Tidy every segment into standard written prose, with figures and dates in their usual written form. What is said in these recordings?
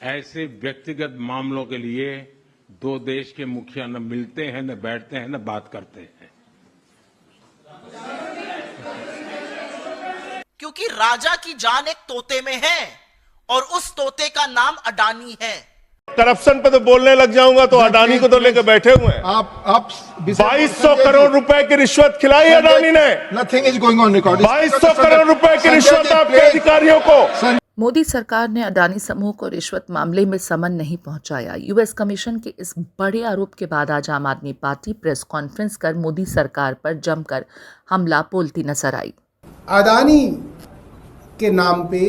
ऐसे व्यक्तिगत मामलों के लिए दो देश के मुखिया न मिलते हैं, न बैठते हैं, न बात करते हैं। क्योंकि राजा की जान एक तोते में है और उस तोते का नाम अडानी है। करप्शन पे तो बोलने लग जाऊंगा तो अडानी को तो लेकर बैठे हुए हैं। आप 2200 करोड़ रुपए की रिश्वत खिलाई अडानी ने। Nothing is going on record. 2200 crore रुपए की रिश्वत आपके अधिकारियों को। मोदी सरकार ने अडानी समूह को रिश्वत मामले में समन नहीं पहुंचाया। यूएस कमीशन के इस बड़े आरोप के बाद आज आम आदमी पार्टी प्रेस कॉन्फ्रेंस कर मोदी सरकार पर जमकर हमला बोलती नजर आई। अडानी के नाम पे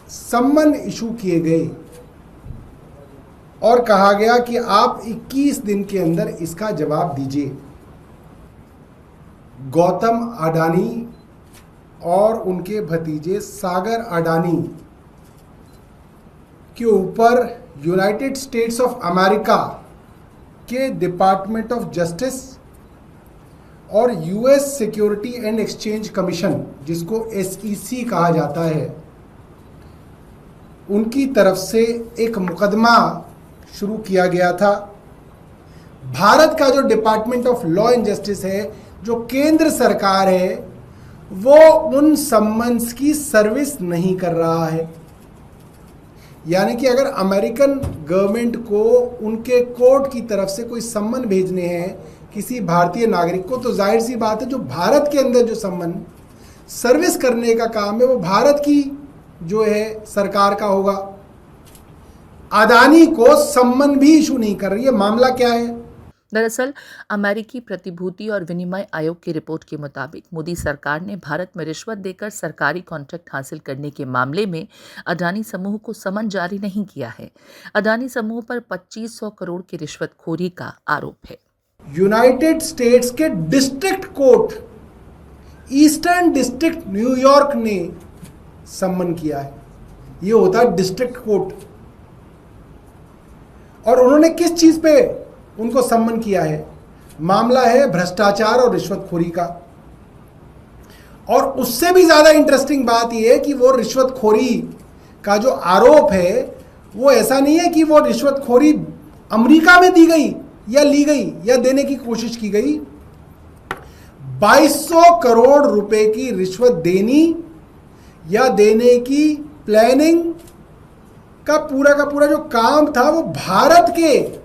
सम्मन इशू किए गए और कहा गया कि आप 21 दिन के अंदर इसका जवाब दीजिए। गौतम अडानी और उनके भतीजे सागर अडानी के ऊपर यूनाइटेड स्टेट्स ऑफ अमेरिका के डिपार्टमेंट ऑफ जस्टिस और US security and exchange commission, जिसको SEC कहा जाता है, उनकी तरफ से एक मुकदमा शुरू किया गया था। भारत का जो department of law and justice है, जो केंद्र सरकार है, वो उन सम्मन्स की सर्विस नहीं कर रहा है। यानी कि अगर अमेरिकन गवर्नमेंट को उनके कोर्ट की तरफ से कोई सम्मन भेजने हैं किसी भारतीय नागरिक को, तो जाहिर सी बात है जो भारत के अंदर जो सम्मन सर्विस करने का काम है वो भारत की जो है सरकार का होगा। अडानी को सम्मन भी इशू नहीं कर रही है। मामला क्या है? दरअसल अमेरिकी प्रतिभूति और विनिमय आयोग की रिपोर्ट के मुताबिक मोदी सरकार ने भारत में रिश्वत देकर सरकारी कॉन्ट्रैक्ट हासिल करने के मामले में अडानी समूह को समन जारी नहीं किया है। अडानी समूह पर 2500 करोड़ की रिश्वतखोरी का आरोप है। यूनाइटेड स्टेट्स के district court, eastern district New York ने सम्मन किया है। ये होता है डिस्ट्रिक्ट कोर्ट। और उन्होंने किस चीज पे उनको सम्मन किया है? मामला है भ्रष्टाचार और रिश्वतखोरी का। और उससे भी ज्यादा इंटरेस्टिंग बात यह है कि वो रिश्वतखोरी का जो आरोप है वो ऐसा नहीं है कि वो रिश्वतखोरी अमेरिका में दी गई या ली गई या देने की कोशिश की गई। 2200 करोड़ रुपए की रिश्वत देनी या देने की प्लानिंग का पूरा जो काम था वो भारत के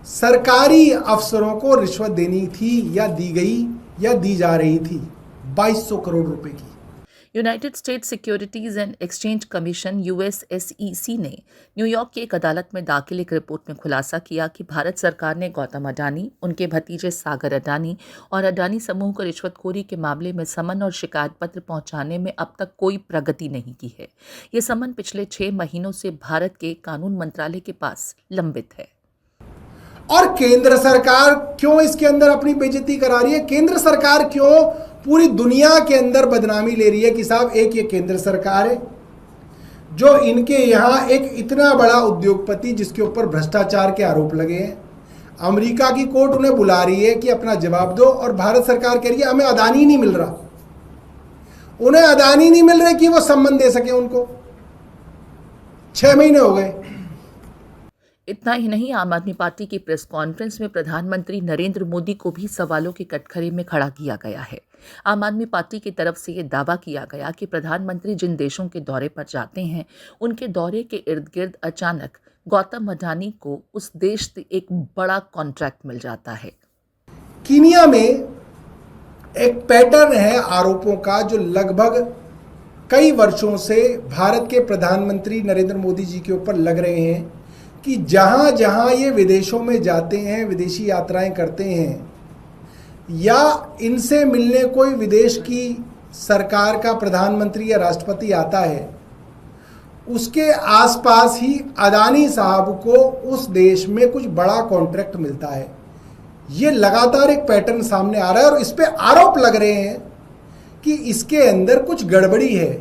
सरकारी अफसरों को रिश्वत देनी थी या दी गई या दी जा रही थी 2200 करोड़ रुपए की। United states securities and exchange commission USSEC ने न्यूयॉर्क की एक अदालत में दाखिल एक रिपोर्ट में खुलासा किया कि भारत सरकार ने गौतम अडानी, उनके भतीजे सागर अडानी और अडानी समूह को रिश्वतखोरी के मामले में समन और शिकायत पत्र पहुंचाने में अब तक कोई प्रगति नहीं की है। ये समन पिछले 6 महीनों से भारत के कानून मंत्रालय के पास लंबित है। और केंद्र सरकार क्यों इसके अंदर अपनी बेइज्जती करा रही है? केंद्र सरकार क्यों पूरी दुनिया के अंदर बदनामी ले रही है कि साहब एक ये केंद्र सरकार है जो इनके यहाँ एक इतना बड़ा उद्योगपति जिसके ऊपर भ्रष्टाचार के आरोप लगे हैं, अमेरिका की कोर्ट उन्हें बुला रही है कि अपना जवाब दो, और भारत सरकार कह रही है हमें अडानी नहीं मिल रहा। उन्हें अडानी नहीं मिल रहे कि वो सम्मान दे सके उनको। 6 महीने हो गए। इतना ही नहीं, आम आदमी पार्टी की प्रेस कॉन्फ्रेंस में प्रधानमंत्री नरेंद्र मोदी को भी सवालों के कटघरे में खड़ा किया गया है। आम आदमी पार्टी की तरफ से ये दावा किया गया कि प्रधानमंत्री जिन देशों के दौरे पर जाते हैं उनके दौरे के इर्द गिर्द अचानक गौतम अडानी को उस देश से एक बड़ा कॉन्ट्रैक्ट मिल जाता है। कीनिया में एक पैटर्न है आरोपों का जो लगभग कई वर्षों से भारत के प्रधानमंत्री नरेंद्र मोदी जी के ऊपर लग रहे हैं कि जहां जहां ये विदेशों में जाते हैं, विदेशी यात्राएं करते हैं या इनसे मिलने कोई विदेश की सरकार का प्रधानमंत्री या राष्ट्रपति आता है, उसके आसपास ही अडानी साहब को उस देश में कुछ बड़ा कॉन्ट्रैक्ट मिलता है। ये लगातार एक पैटर्न सामने आ रहा है और इस पे आरोप लग रहे हैं कि इसके अंदर कुछ गड़बड़ी है।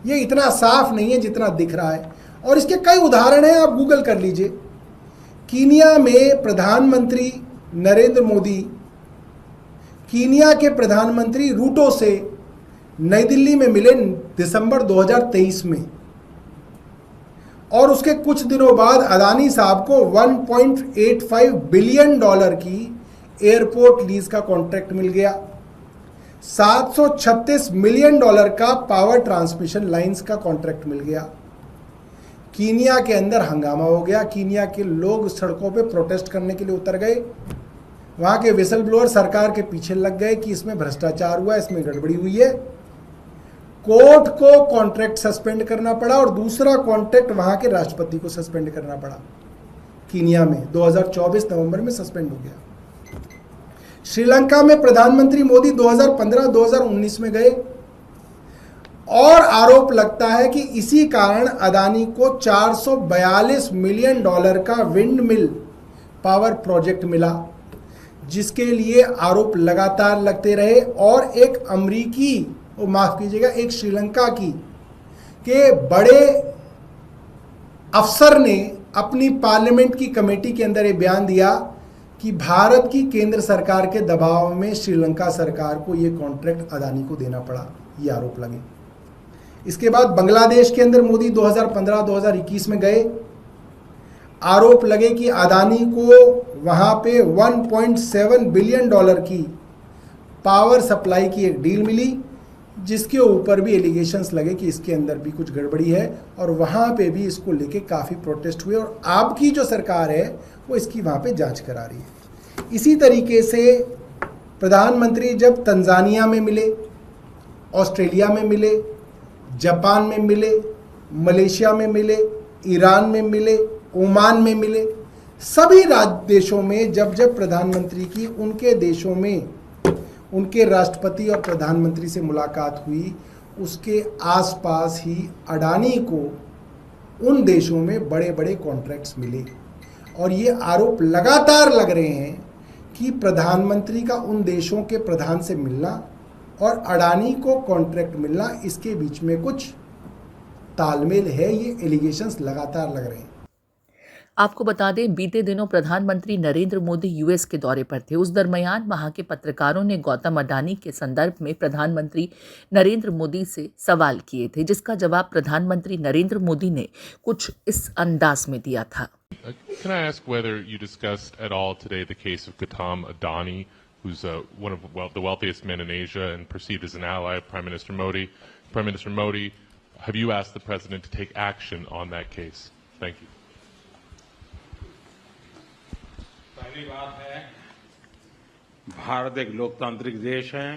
ये इतना साफ नहीं है जितना दिख रहा है और इसके कई उदाहरण हैं, आप गूगल कर लीजिए। कीनिया में प्रधानमंत्री नरेंद्र मोदी कीनिया के प्रधानमंत्री रूटो से नई दिल्ली में मिले दिसंबर 2023 में, और उसके कुछ दिनों बाद अदानी साहब को 1.85 बिलियन डॉलर की एयरपोर्ट लीज का कॉन्ट्रैक्ट मिल गया। 736 मिलियन डॉलर का पावर ट्रांसमिशन लाइंस का कॉन्ट्रैक्ट मिल गया। कीनिया के अंदर हंगामा हो गया। कीनिया के लोग सड़कों पे प्रोटेस्ट करने के लिए उतर गए। वहां के विसल ब्लोअर सरकार के पीछे लग गए कि इसमें भ्रष्टाचार हुआ, इसमें गड़बड़ी हुई है। कोर्ट को कॉन्ट्रैक्ट सस्पेंड करना पड़ा और दूसरा कॉन्ट्रैक्ट वहां के राष्ट्रपति को सस्पेंड करना पड़ा। कीनिया में 2024 नवंबर में सस्पेंड हो गया। श्रीलंका में प्रधानमंत्री मोदी 2015-2019 में गए और आरोप लगता है कि इसी कारण अदानी को 442 मिलियन डॉलर का विंड मिल पावर प्रोजेक्ट मिला, जिसके लिए आरोप लगातार लगते रहे। और एक अमरीकी, माफ कीजिएगा, एक श्रीलंका के बड़े अफसर ने अपनी पार्लियामेंट की कमेटी के अंदर ये बयान दिया कि भारत की केंद्र सरकार के दबाव में श्रीलंका सरकार को ये कॉन्ट्रैक्ट अदानी को देना पड़ा, ये आरोप लगे। इसके बाद बांग्लादेश के अंदर मोदी 2015-2021 में गए। आरोप लगे कि अदानी को वहां पे 1.7 बिलियन डॉलर की पावर सप्लाई की एक डील मिली, जिसके ऊपर भी एलिगेशंस लगे कि इसके अंदर भी कुछ गड़बड़ी है और वहां पे भी इसको लेके काफ़ी प्रोटेस्ट हुए और आपकी जो सरकार है वो इसकी वहां पे जांच करा रही है। इसी तरीके से प्रधानमंत्री जब तंजानिया में मिले, ऑस्ट्रेलिया में मिले, जापान में मिले, मलेशिया में मिले, ईरान में मिले, ओमान में मिले, सभी देशों में जब जब प्रधानमंत्री की उनके देशों में उनके राष्ट्रपति और प्रधानमंत्री से मुलाकात हुई, उसके आसपास ही अडानी को उन देशों में बड़े बड़े कॉन्ट्रैक्ट्स मिले। और ये आरोप लगातार लग रहे हैं कि प्रधानमंत्री का उन देशों के प्रधान से मिलना और अडानी को कॉन्ट्रैक्ट मिलना, इसके बीच में कुछ तालमेल है। ये एलिगेशंस लगातार लग रहे हैं। आपको बता दें, बीते दिनों प्रधानमंत्री नरेंद्र मोदी यूएस के दौरे पर थे। उस दरमियान वहां के पत्रकारों ने गौतम अडानी के संदर्भ में प्रधानमंत्री नरेंद्र मोदी से सवाल किए थे, जिसका जवाब प्रधानमंत्री नरेंद्र मोदी ने कुछ इस अंदाज में दिया था। Can I ask whether you discussed at all today the case of Gautam Adani, who's one of the wealthiest men in Asia and perceived as an ally of Prime Minister Modi? Prime Minister Modi, have you asked the President to take action on that case? Thank you. पहली बात है, भारत एक लोकतांत्रिक देश है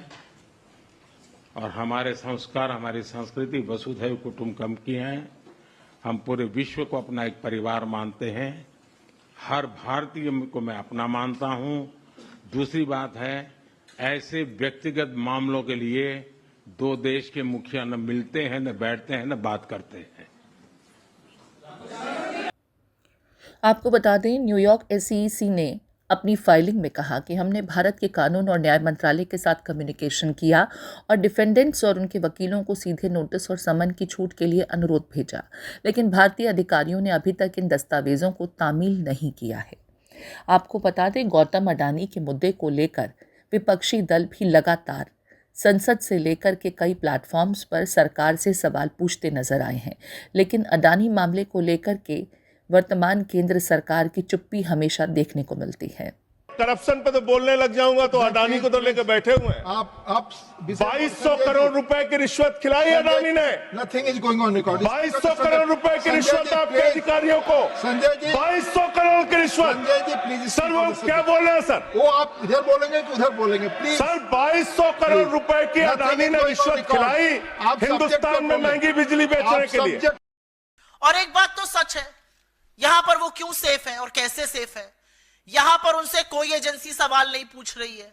और हमारे संस्कार, हमारी संस्कृति वसुधैव कुटुंबकम की है। हम पूरे विश्व को अपना एक परिवार मानते हैं। हर भारतीय को मैं अपना मानता हूं। दूसरी बात है, ऐसे व्यक्तिगत मामलों के लिए दो देश के मुखिया न मिलते हैं, न बैठते हैं, न बात करते हैं। आपको बता दें, न्यूयॉर्क एसईसी ने अपनी फाइलिंग में कहा कि हमने भारत के कानून और न्याय मंत्रालय के साथ कम्युनिकेशन किया और डिफेंडेंट्स और उनके वकीलों को सीधे नोटिस और समन की छूट के लिए अनुरोध भेजा, लेकिन भारतीय अधिकारियों ने अभी तक इन दस्तावेजों को तामील नहीं किया है। आपको बता दें, गौतम अडानी के मुद्दे को लेकर विपक्षी दल भी लगातार संसद से लेकर के कई प्लेटफॉर्म्स पर सरकार से सवाल पूछते नजर आए हैं, लेकिन अडानी मामले को लेकर के वर्तमान केंद्र सरकार की चुप्पी हमेशा देखने को मिलती है। करप्शन पे तो बोलने लग जाऊंगा तो अडानी को तो लेकर बैठे हुए हैं। आप 2200 करोड़ रुपए की रिश्वत खिलाई अडानी ने। Nothing is going on record. 2200 crore रुपए की रिश्वत आपके अधिकारियों को। संजय जी, 2200 करोड़ की रिश्वत। संजय जी प्लीज। सर वो क्या बोल रहे हैं सर? वो आप इधर बोलेंगे कि उधर बोलेंगे प्लीज। सर 2200 करोड़ रुपए की अडानी ने रिश्वत खिलाई हिंदुस्तान में महंगी बिजली बेचने के लिए। और एक बात तो सच है, यहां पर वो क्यों सेफ है और कैसे सेफ है, यहां पर उनसे कोई एजेंसी सवाल नहीं पूछ रही है।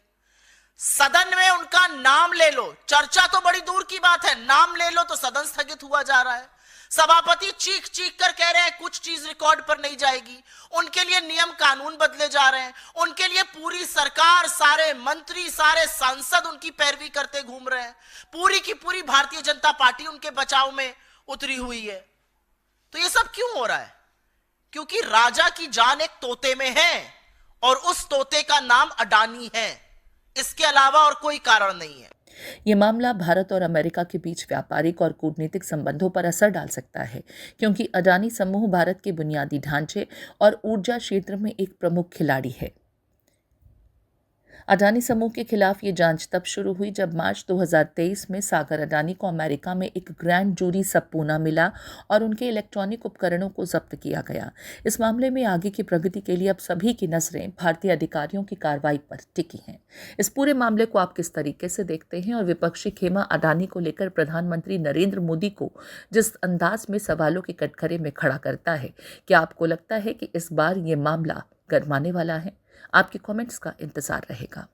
सदन में उनका नाम ले लो, चर्चा तो बड़ी दूर की बात है, नाम ले लो तो सदन स्थगित हुआ जा रहा है। सभापति चीख चीख कर कह रहे हैं कुछ चीज रिकॉर्ड पर नहीं जाएगी। उनके लिए नियम कानून बदले जा रहे हैं, उनके लिए पूरी सरकार, सारे मंत्री, सारे सांसद उनकी पैरवी करते घूम रहे हैं। पूरी की पूरी भारतीय जनता पार्टी उनके बचाव में उतरी हुई है। तो ये सब क्यों हो रहा है? क्योंकि राजा की जान एक तोते में है और उस तोते का नाम अडानी है। इसके अलावा और कोई कारण नहीं है। ये मामला भारत और अमेरिका के बीच व्यापारिक और कूटनीतिक संबंधों पर असर डाल सकता है, क्योंकि अडानी समूह भारत के बुनियादी ढांचे और ऊर्जा क्षेत्र में एक प्रमुख खिलाड़ी है। अडानी समूह के खिलाफ ये जांच तब शुरू हुई जब मार्च 2023 में सागर अडानी को अमेरिका में एक ग्रैंड जूरी सबपूना मिला और उनके इलेक्ट्रॉनिक उपकरणों को जब्त किया गया। इस मामले में आगे की प्रगति के लिए अब सभी की नजरें भारतीय अधिकारियों की कार्रवाई पर टिकी हैं। इस पूरे मामले को आप किस तरीके से देखते हैं और विपक्षी खेमा अडानी को लेकर प्रधानमंत्री नरेंद्र मोदी को जिस अंदाज में सवालों के कटघरे में खड़ा करता है, क्या आपको लगता है कि इस बार ये मामला गरमाने वाला है? आपके कमेंट्स का इंतजार रहेगा।